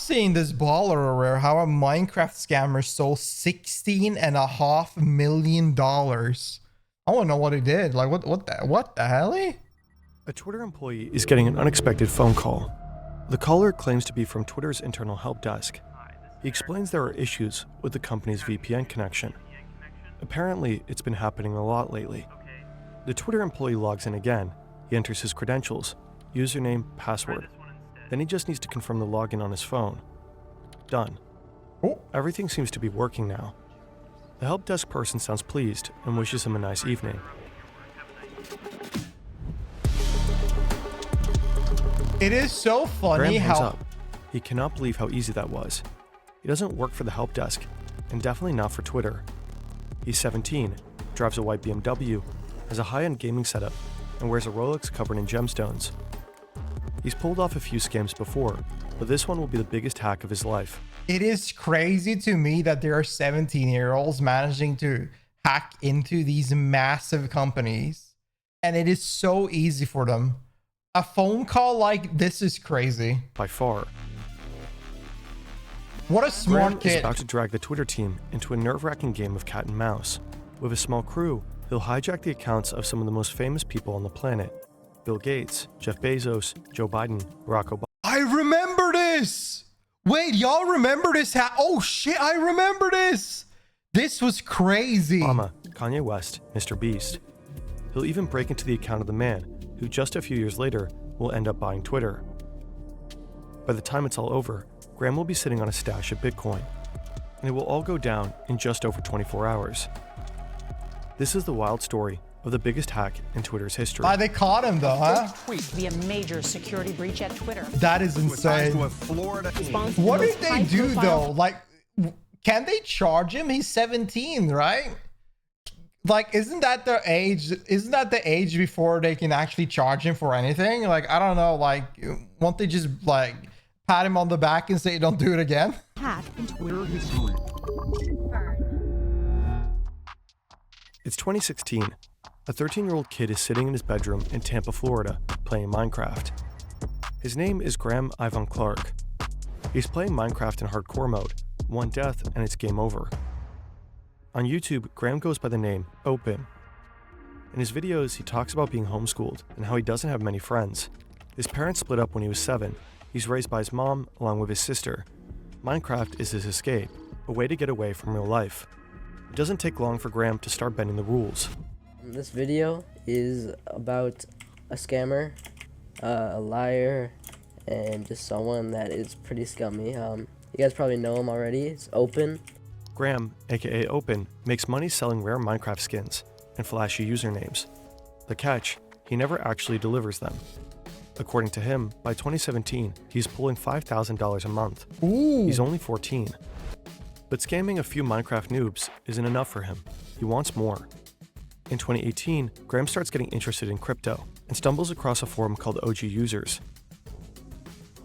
seeing this baller rare how a Minecraft scammer stole $16.5 million. I want to know what he did. Like, what the hell? A Twitter employee is getting an unexpected phone call. The caller claims to be from Twitter's internal help desk. He explains there are issues with the company's VPN connection. Apparently, it's been happening a lot lately. The Twitter employee logs in again. He enters his credentials, username, password. Then he just needs to confirm the login on his phone. Done. Oh. Everything seems to be working now. The help desk person sounds pleased and wishes him a nice evening. It is so funny Graham hangs how... up. He cannot believe how easy that was. He doesn't work for the help desk, and definitely not for Twitter. He's 17, drives a white BMW, has a high-end gaming setup, and wears a Rolex covered in gemstones. He's pulled off a few scams before, but this one will be the biggest hack of his life. It is crazy to me that there are 17-year-olds managing to hack into these massive companies, and it is so easy for them. A phone call like this is crazy. By far. What a smart Graham kid. is about to drag the Twitter team into a nerve-wracking game of cat and mouse. With a small crew, he'll hijack the accounts of some of the most famous people on the planet. Bill Gates, Jeff Bezos, Joe Biden, Barack Obama. I remember this. Wait, y'all remember this? Oh shit, I remember this. This was crazy. Obama, Kanye West, Mr. Beast. He'll even break into the account of the man who just a few years later will end up buying Twitter. By the time it's all over, Graham will be sitting on a stash of Bitcoin, and it will all go down in just over 24 hours. This is the wild story of the biggest hack in Twitter's history. They caught him though, huh? Tweet be a major security breach at Twitter. That is insane. What did they do though? Like, can they charge him? He's 17, right? Like, isn't that the age? Isn't that the age before they can actually charge him for anything? Like, I don't know. Like, won't they just like pat him on the back and say, "Don't do it again"? Hack in Twitter history. It's 2016. A 13-year-old kid is sitting in his bedroom in Tampa, Florida, playing Minecraft. His name is Graham Ivan Clark. He's playing Minecraft in hardcore mode, one death and it's game over. On YouTube, Graham goes by the name Open. In his videos, he talks about being homeschooled and how he doesn't have many friends. His parents split up when he was 7. He's raised by his mom along with his sister. Minecraft is his escape, a way to get away from real life. It doesn't take long for Graham to start bending the rules. This video is about a scammer, a liar, and just someone that is pretty scummy. You guys probably know him already. It's Open. Graham, aka Open, makes money selling rare Minecraft skins and flashy usernames. The catch, he never actually delivers them. According to him, by 2017, he's pulling $5,000 a month. Ooh. He's only 14. But scamming a few Minecraft noobs isn't enough for him. He wants more. In 2018, Graham starts getting interested in crypto and stumbles across a forum called OG Users.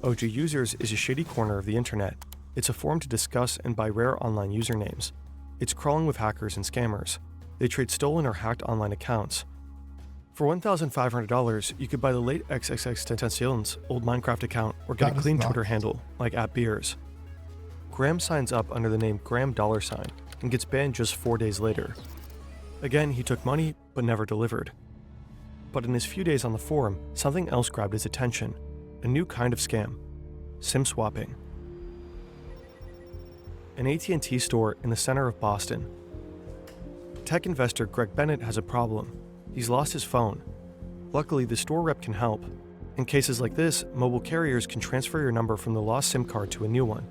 OG Users is a shady corner of the internet. It's a forum to discuss and buy rare online usernames. It's crawling with hackers and scammers. They trade stolen or hacked online accounts. For $1,500, you could buy the late XXXTentacion's old Minecraft account or get a clean Twitter handle, like @Beers. Graham signs up under the name Graham $sign and gets banned just 4 days later. Again, he took money, but never delivered. But in his few days on the forum, something else grabbed his attention. A new kind of scam. SIM swapping. An AT&T store in the center of Boston. Tech investor Greg Bennett has a problem. He's lost his phone. Luckily, the store rep can help. In cases like this, mobile carriers can transfer your number from the lost SIM card to a new one.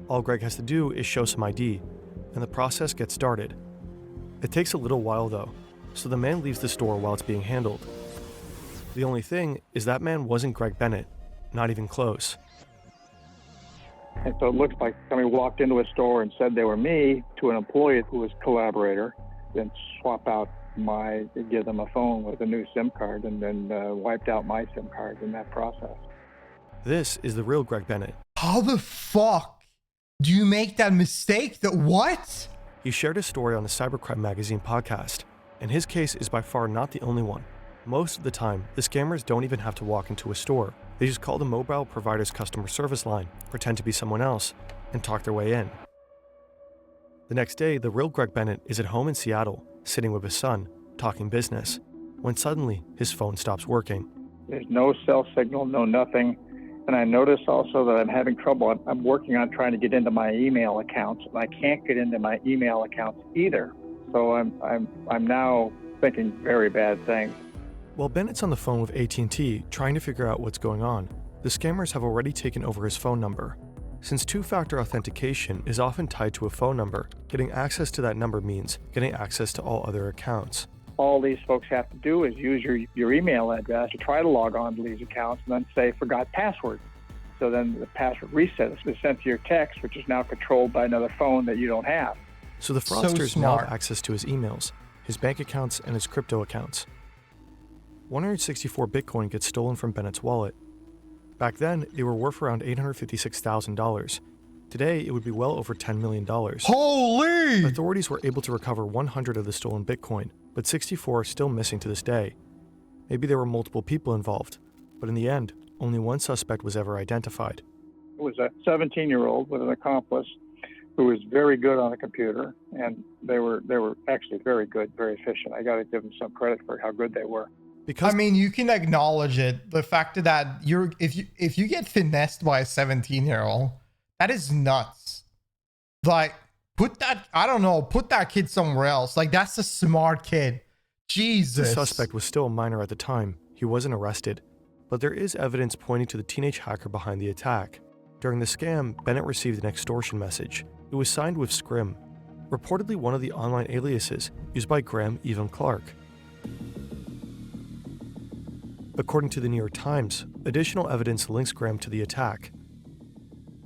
All Greg has to do is show some ID, and the process gets started. It takes a little while though, so the man leaves the store while it's being handled. The only thing is that man wasn't Greg Bennett, not even close. And so it looks like somebody walked into a store and said they were me to an employee who was a collaborator, then swap out give them a phone with a new SIM card and then wiped out my SIM card in that process. This is the real Greg Bennett. How the fuck do you make that mistake? What? He shared his story on the Cybercrime Magazine podcast, and his case is by far not the only one. Most of the time, the scammers don't even have to walk into a store. They just call the mobile provider's customer service line, pretend to be someone else, and talk their way in. The next day, the real Greg Bennett is at home in Seattle, sitting with his son, talking business, when suddenly his phone stops working. There's no cell signal, no nothing. And I notice also that I'm having trouble. I'm working on trying to get into my email accounts, and I can't get into my email accounts either. So I'm now thinking very bad things. While Bennett's on the phone with AT&T trying to figure out what's going on, the scammers have already taken over his phone number. Since two-factor authentication is often tied to a phone number, getting access to that number means getting access to all other accounts. All these folks have to do is use your email address to try to log on to these accounts and then say, forgot password. So then the password resets is sent to your text, which is now controlled by another phone that you don't have. So the fraudsters now have access to his emails, his bank accounts, and his crypto accounts. 164 Bitcoin gets stolen from Bennett's wallet. Back then, they were worth around $856,000. Today, it would be well over $10 million. Holy! Authorities were able to recover 100 of the stolen Bitcoin, but 64 are still missing to this day. Maybe there were multiple people involved, but in the end, only one suspect was ever identified. It was a 17-year-old with an accomplice who was very good on a computer, and they were actually very good, very efficient. I got to give them some credit for how good they were. Because I mean, you can acknowledge it. The fact that if you get finessed by a 17-year-old, that is nuts. Like, put that kid somewhere else. Like, that's a smart kid. Jesus. the suspect was still a minor at the time, he wasn't arrested. But there is evidence pointing to the teenage hacker behind the attack. During the scam, Bennett received an extortion message. It was signed with Scrim, reportedly one of the online aliases used by Graham Evan Clark. According to the New York Times, additional evidence links Graham to the attack.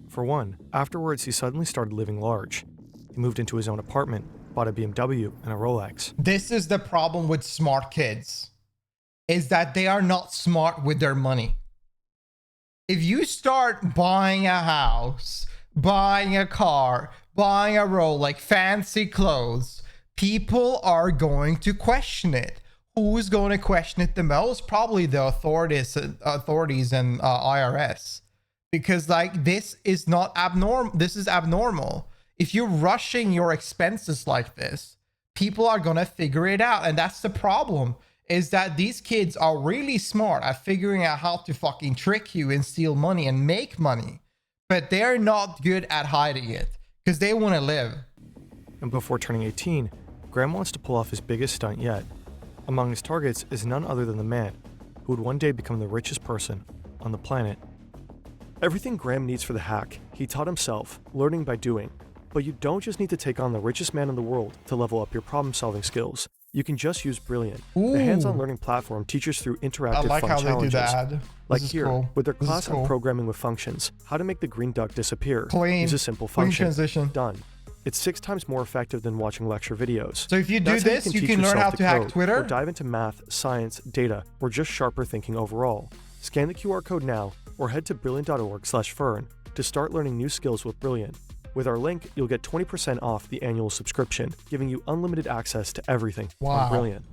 For one, afterwards he suddenly started living large. He moved into his own apartment, bought a BMW and a Rolex. This is the problem with smart kids, is that they are not smart with their money. If you start buying a house, buying a car, buying a Rolex, fancy clothes, people are going to question it. Who's going to question it the most? Probably the authorities and IRS, because like this is not abnormal. This is abnormal. If you're rushing your expenses like this, people are going to figure it out. And that's the problem, is that these kids are really smart at figuring out how to fucking trick you and steal money and make money, but they're not good at hiding it because they want to live. And before turning 18, Graham wants to pull off his biggest stunt yet. Among his targets is none other than the man who would one day become the richest person on the planet. Everything Graham needs for the hack, he taught himself, learning by doing. But you don't just need to take on the richest man in the world to level up your problem-solving skills. You can just use Brilliant. Ooh. The hands-on learning platform teaches through interactive I like fun how challenges. they do that. Like This is here, cool. with their This is class on cool. programming with functions, how to make the green duck disappear. Clean. Use a simple Clean function. transition. Done. It's 6 times more effective than watching lecture videos. So if you do That's how this, you teach can learn yourself how to to hack code, Twitter. or dive into math, science, data, or just sharper thinking overall. Scan the QR code now, or head to brilliant.org/fern to start learning new skills with Brilliant. With our link, you'll get 20% off the annual subscription, giving you unlimited access to everything on Brilliant.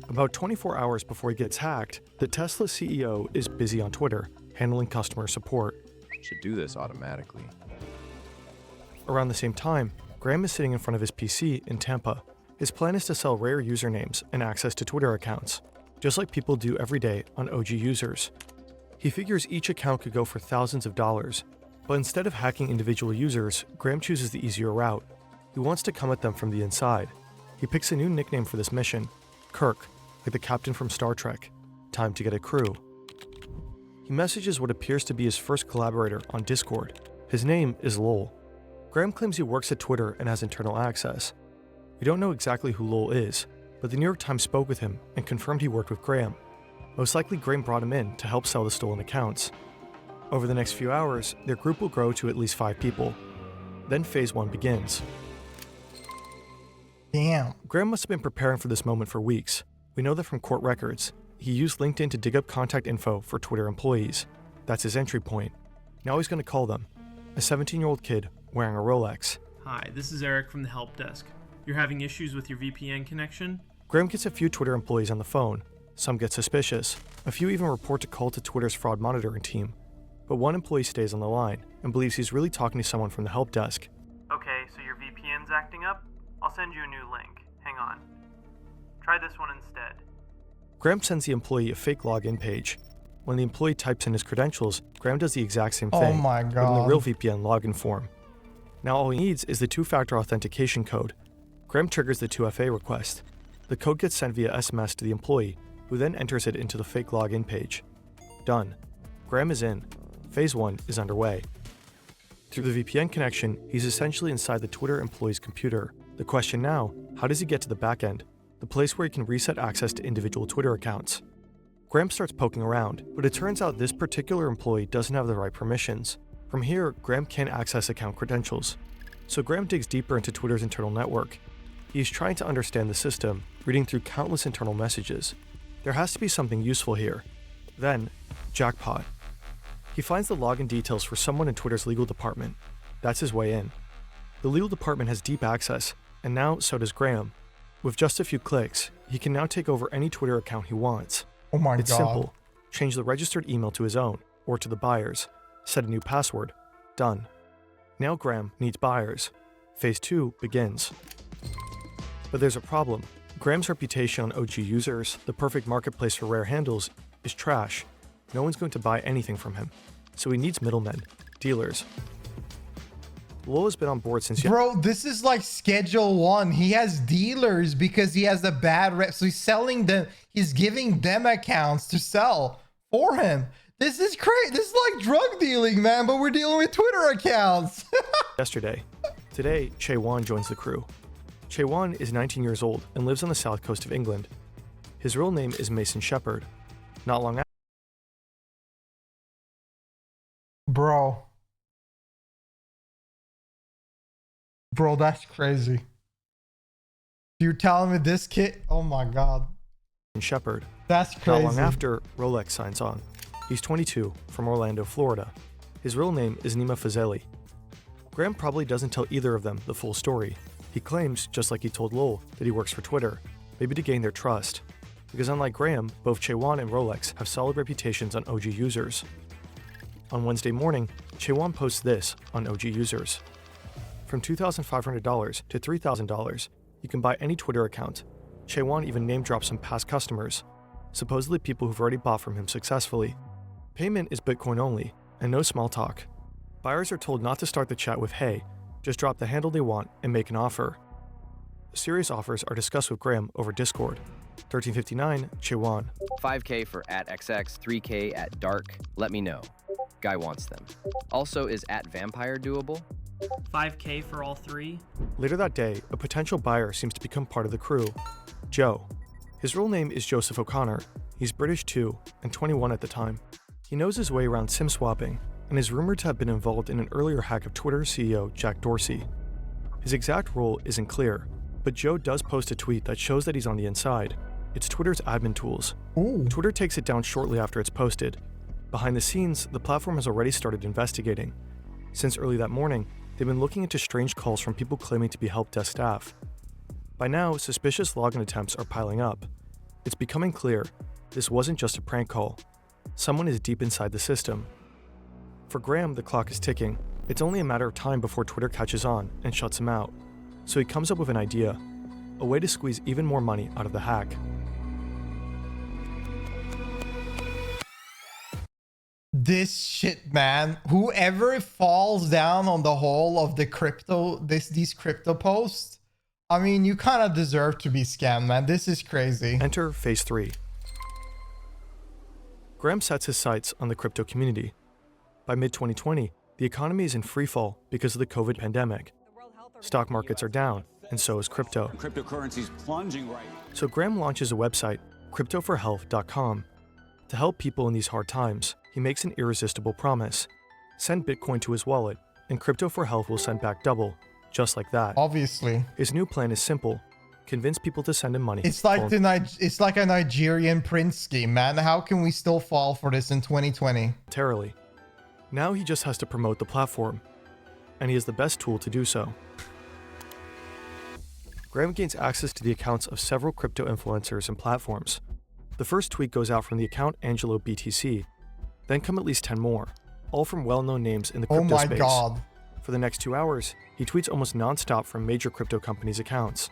About 24 hours before he gets hacked, the Tesla CEO is busy on Twitter, handling customer support. Should do this automatically. Around the same time, Graham is sitting in front of his PC in Tampa. His plan is to sell rare usernames and access to Twitter accounts, just like people do every day on OG users. He figures each account could go for thousands of dollars, but instead of hacking individual users, Graham chooses the easier route. He wants to come at them from the inside. He picks a new nickname for this mission, Kirk, like the captain from Star Trek. Time to get a crew. He messages what appears to be his first collaborator on Discord. His name is Lowell. Graham claims he works at Twitter and has internal access. We don't know exactly who Lowell is, but the New York Times spoke with him and confirmed he worked with Graham. Most likely Graham brought him in to help sell the stolen accounts. Over the next few hours, their group will grow to at least 5 people. Then phase 1 begins. Damn. Graham must have been preparing for this moment for weeks. We know that from court records. He used LinkedIn to dig up contact info for Twitter employees. That's his entry point. Now he's going to call them. A 17-year-old kid wearing a Rolex. Hi, this is Eric from the help desk. You're having issues with your VPN connection? Graham gets a few Twitter employees on the phone. Some get suspicious. A few even report a call to Twitter's fraud monitoring team. But one employee stays on the line and believes he's really talking to someone from the help desk. Okay, so your VPN's acting up? I'll send you a new link. Hang on. Try this one instead. Graham sends the employee a fake login page. When the employee types in his credentials, Graham does the exact same thing, Oh my but in the god. real VPN login form. Now all he needs is the two-factor authentication code. Graham triggers the 2FA request. The code gets sent via SMS to the employee, who then enters it into the fake login page. Done. Graham is in. Phase 1 is underway. Through the VPN connection, he's essentially inside the Twitter employee's computer. The question now, how does he get to the backend, the place where he can reset access to individual Twitter accounts? Graham starts poking around, but it turns out this particular employee doesn't have the right permissions. From here, Graham can't access account credentials. So Graham digs deeper into Twitter's internal network. He's trying to understand the system, reading through countless internal messages. There has to be something useful here. Then, jackpot. He finds the login details for someone in Twitter's legal department. That's his way in. The legal department has deep access, and now so does Graham. With just a few clicks, he can now take over any Twitter account he wants. Oh my It's god. simple. Change the registered email to his own, or to the buyer's. Set a new password. Done. Now Graham needs buyers. Phase 2 begins. But there's a problem. Graham's reputation on OG users, the perfect marketplace for rare handles, is trash. No one's going to buy anything from him. So he needs middlemen, dealers. Lowell has been on board since Bro, this is like schedule 1. He has dealers because he has the bad rep. So he's selling them. He's giving them accounts to sell for him. This is crazy. This is like drug dealing, man, but we're dealing with Twitter accounts. yesterday. Today, Chaewon joins the crew. Chaewon is 19 years old and lives on the south coast of England. His real name is Mason Shepard. Not long after, Bro, that's crazy. You're telling me this kid? Oh my god. Shepard. That's Not crazy. long after, Rolex signs on. He's 22, from Orlando, Florida. His real name is Nima Fazeli. Graham probably doesn't tell either of them the full story. He claims, just like he told Lowell, that he works for Twitter, maybe to gain their trust. Because unlike Graham, both Chaewon and Rolex have solid reputations on OG users. On Wednesday morning, Chaewon posts this on OG users. From $2,500 to $3,000, you can buy any Twitter account. Chaewon even name drops some past customers, supposedly people who've already bought from him successfully. Payment is Bitcoin only, and no small talk. Buyers are told not to start the chat with "Hey," just drop the handle they want and make an offer. Serious offers are discussed with Graham over Discord. 1359, Chaewon. 5K for @XX, 3K at dark. Let me know. Guy wants them. Also, is @vampire doable? 5K for all three? Later that day, a potential buyer seems to become part of the crew. Joe. His real name is Joseph O'Connor. He's British too, and 21 at the time. He knows his way around SIM swapping, and is rumored to have been involved in an earlier hack of Twitter CEO Jack Dorsey. His exact role isn't clear, but Joe does post a tweet that shows that he's on the inside. It's Twitter's admin tools. Ooh. Twitter takes it down shortly after it's posted. Behind the scenes, the platform has already started investigating. Since early that morning, they've been looking into strange calls from people claiming to be help desk staff. By now, suspicious login attempts are piling up. It's becoming clear this wasn't just a prank call. Someone is deep inside the system. For Graham, the clock is ticking. It's only a matter of time before Twitter catches on and shuts him out. So he comes up with an idea, a way to squeeze even more money out of the hack. This shit, man. Whoever falls down on the hole of the crypto, these crypto posts, I mean, you kind of deserve to be scammed, man. This is crazy. Enter Phase 3. Graham sets his sights on the crypto community. By mid-2020, the economy is in freefall because of the COVID pandemic. Stock markets are down, and so is crypto. Cryptocurrency's plunging right now. So Graham launches a website, cryptoforhealth.com. To help people in these hard times, he makes an irresistible promise. Send Bitcoin to his wallet, and Crypto for Health will send back double, just like that. Obviously. His new plan is simple. Convince people to send him money. It's like it's like a Nigerian prince scheme, man. How can we still fall for this in 2020? voluntarily. Now he just has to promote the platform, and he has the best tool to do so. Graham gains access to the accounts of several crypto influencers and platforms. The first tweet goes out from the account Angelo BTC. Then come at least 10 more, all from well-known names in the crypto space. Oh my god. For the next 2 hours, he tweets almost non-stop from major crypto companies' accounts: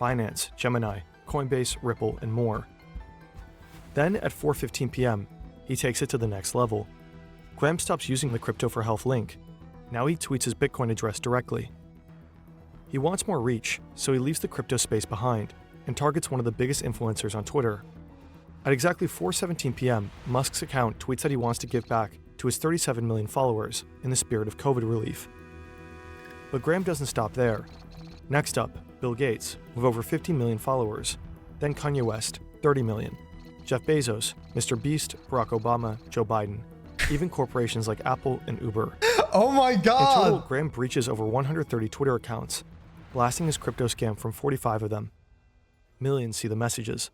Binance, Gemini, Coinbase, Ripple, and more. Then at 4:15 p.m., he takes it to the next level. Graham stops using the Crypto for Health link. Now he tweets his Bitcoin address directly. He wants more reach, so he leaves the crypto space behind and targets one of the biggest influencers on Twitter. At exactly 4:17 p.m., Musk's account tweets that he wants to give back to his 37 million followers in the spirit of COVID relief. But Graham doesn't stop there. Next up, Bill Gates, with over 50 million followers. Then Kanye West, 30 million. Jeff Bezos, Mr. Beast, Barack Obama, Joe Biden. Even corporations like Apple and Uber. Oh my god! In total, Graham breaches over 130 Twitter accounts, blasting his crypto scam from 45 of them. Millions see the messages.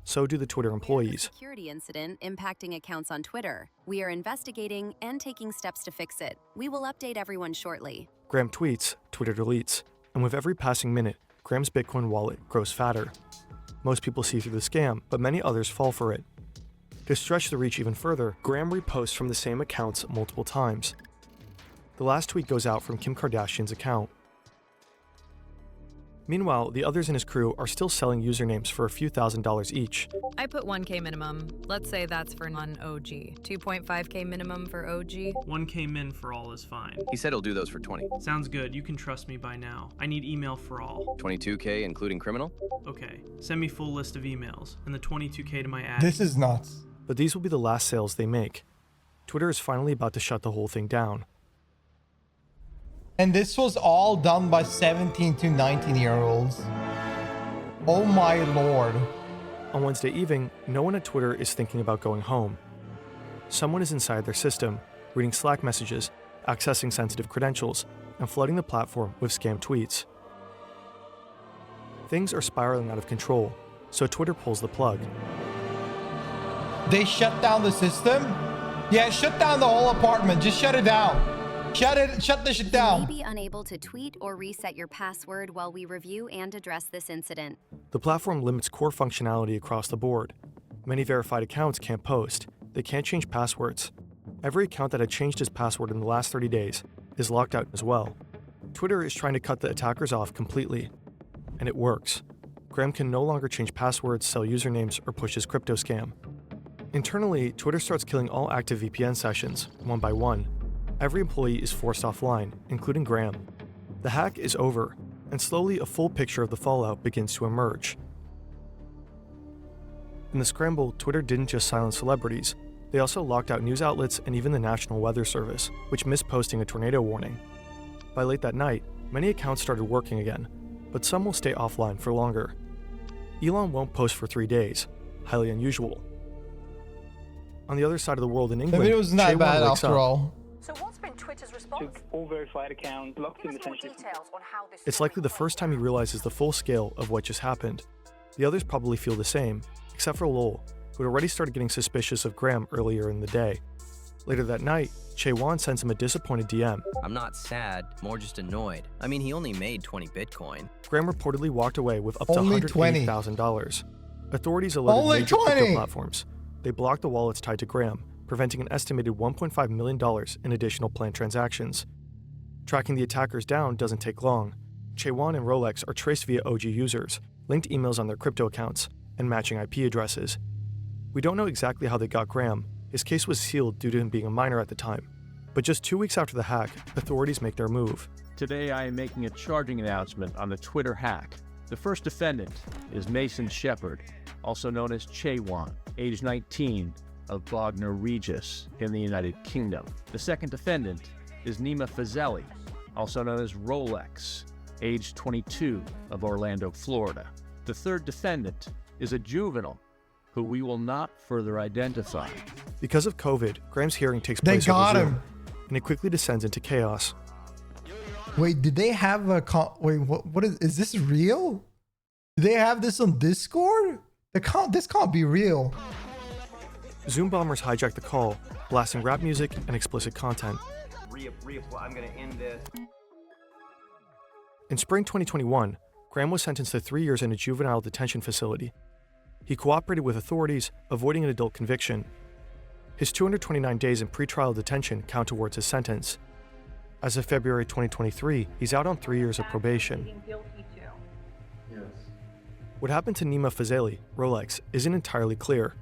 So do the Twitter employees. Security incident impacting accounts on Twitter. We are investigating and taking steps to fix it. We will update everyone shortly. Graham tweets, Twitter deletes, and with every passing minute, Graham's Bitcoin wallet grows fatter. Most people see through the scam, but many others fall for it. To stretch the reach even further, Graham reposts from the same accounts multiple times. The last tweet goes out from Kim Kardashian's account. Meanwhile, the others in his crew are still selling usernames for a few $1,000s each. I put 1K minimum. Let's say that's for non-OG. 2.5K minimum for OG. 1K min for all is fine. He said he'll do those for 20. Sounds good. You can trust me by now. I need email for all. 22K including criminal? Okay. Send me full list of emails and the 22K to my ad. This is nuts. But these will be the last sales they make. Twitter is finally about to shut the whole thing down. And this was all done by 17 to 19-year-olds. Oh my lord. On Wednesday evening, no one at Twitter is thinking about going home. Someone is inside their system, reading Slack messages, accessing sensitive credentials, and flooding the platform with scam tweets. Things are spiraling out of control, so Twitter pulls the plug. They shut down the system? Yeah, shut down the whole apartment. Just shut it down. Shut this shit down. You may be unable to tweet or reset your password while we review and address this incident. The platform limits core functionality across the board. Many verified accounts can't post. They can't change passwords. Every account that had changed his password in the last 30 days is locked out as well. Twitter is trying to cut the attackers off completely. And it works. Graham can no longer change passwords, sell usernames, or push his crypto scam. Internally, Twitter starts killing all active VPN sessions, one by one. Every employee is forced offline, including Graham. The hack is over, and slowly a full picture of the fallout begins to emerge. In the scramble, Twitter didn't just silence celebrities, they also locked out news outlets and even the National Weather Service, which missed posting a tornado warning. By late that night, many accounts started working again, but some will stay offline for longer. Elon won't post for 3 days, highly unusual. On the other side of the world in England, maybe it was not bad after all. So what's been Twitter's response? All verified accounts, locked in essentially. Details on how this It's likely the first time he realizes the full scale of what just happened. The others probably feel the same, except for Lowell, who had already started getting suspicious of Graham earlier in the day. Later that night, Chaewon sends him a disappointed DM. I'm not sad, more just annoyed. I mean, he only made 20 Bitcoin. Graham reportedly walked away with up to Only 20. $180,000. Authorities alerted Only major 20. crypto platforms. They blocked the wallets tied to Graham, preventing an estimated $1.5 million in additional planned transactions. Tracking the attackers down doesn't take long. Chaewon and Rolex are traced via OG users, linked emails on their crypto accounts, and matching IP addresses. We don't know exactly how they got Graham. His case was sealed due to him being a minor at the time. But just 2 weeks after the hack, authorities make their move. Today I am making a charging announcement on the Twitter hack. The first defendant is Mason Shepard, also known as Chaewon, age 19, of Bognor Regis in the United Kingdom. The second defendant is Nima Fazeli, also known as Rolex, age 22, of Orlando, Florida. The third defendant is a juvenile who we will not further identify. Because of COVID, Graham's hearing takes They place got over Zoom, him. and it quickly descends into chaos. Wait, did they have a wait, what is this real? Do they have this on Discord? This can't be real. Zoom bombers hijack the call, blasting rap music and explicit content. I'm gonna end this. In spring 2021, Graham was sentenced to 3 years in a juvenile detention facility. He cooperated with authorities, avoiding an adult conviction. His 229 days in pretrial detention count towards his sentence. As of February 2023, he's out on 3 years of probation. What happened to Nima Fazeli, Rolex, isn't entirely clear.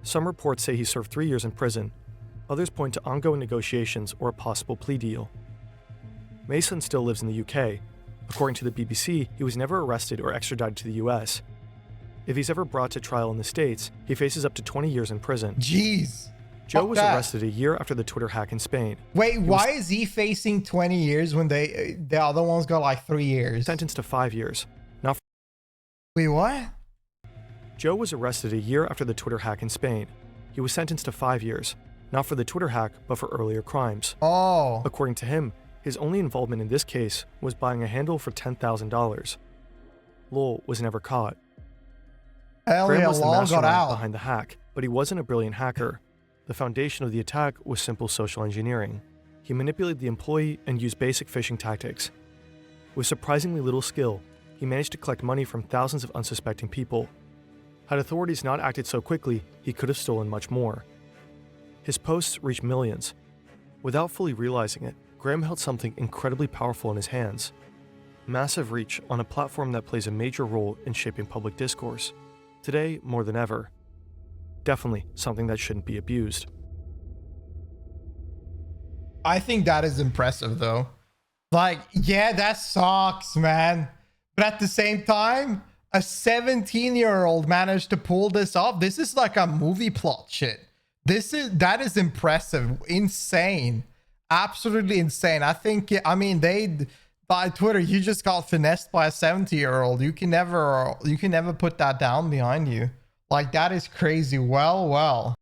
Some reports say he served 3 years in prison. Others point to ongoing negotiations or a possible plea deal. Mason still lives in the UK. According to the BBC, he was never arrested or extradited to the US. If he's ever brought to trial in the States, he faces up to 20 years in prison. Jeez. Joe was arrested a year after the Twitter hack in Spain. Wait, why is he facing 20 years when the other ones got like 3 years? Sentenced to 5 years. Not. Wait, what? Joe was arrested a year after the Twitter hack in Spain. He was sentenced to 5 years, not for the Twitter hack, but for earlier crimes. Oh. According to him, his only involvement in this case was buying a handle for $10,000. Lowell was never caught. Graham was the mastermind behind the hack, but he wasn't a brilliant hacker. The foundation of the attack was simple social engineering. He manipulated the employee and used basic phishing tactics. With surprisingly little skill, he managed to collect money from thousands of unsuspecting people. Had authorities not acted so quickly, he could have stolen much more. His posts reached millions. Without fully realizing it, Graham held something incredibly powerful in his hands. Massive reach on a platform that plays a major role in shaping public discourse. Today, more than ever. Definitely something that shouldn't be abused. I think that is impressive though. Like, yeah, that sucks, man. But at the same time, a 17-year-old managed to pull this off. This is like a movie plot shit. That is impressive. Insane. Absolutely insane. I think, I mean, by Twitter, you just got finessed by a 70-year-old. You can never put that down behind you. Like, that is crazy. Well.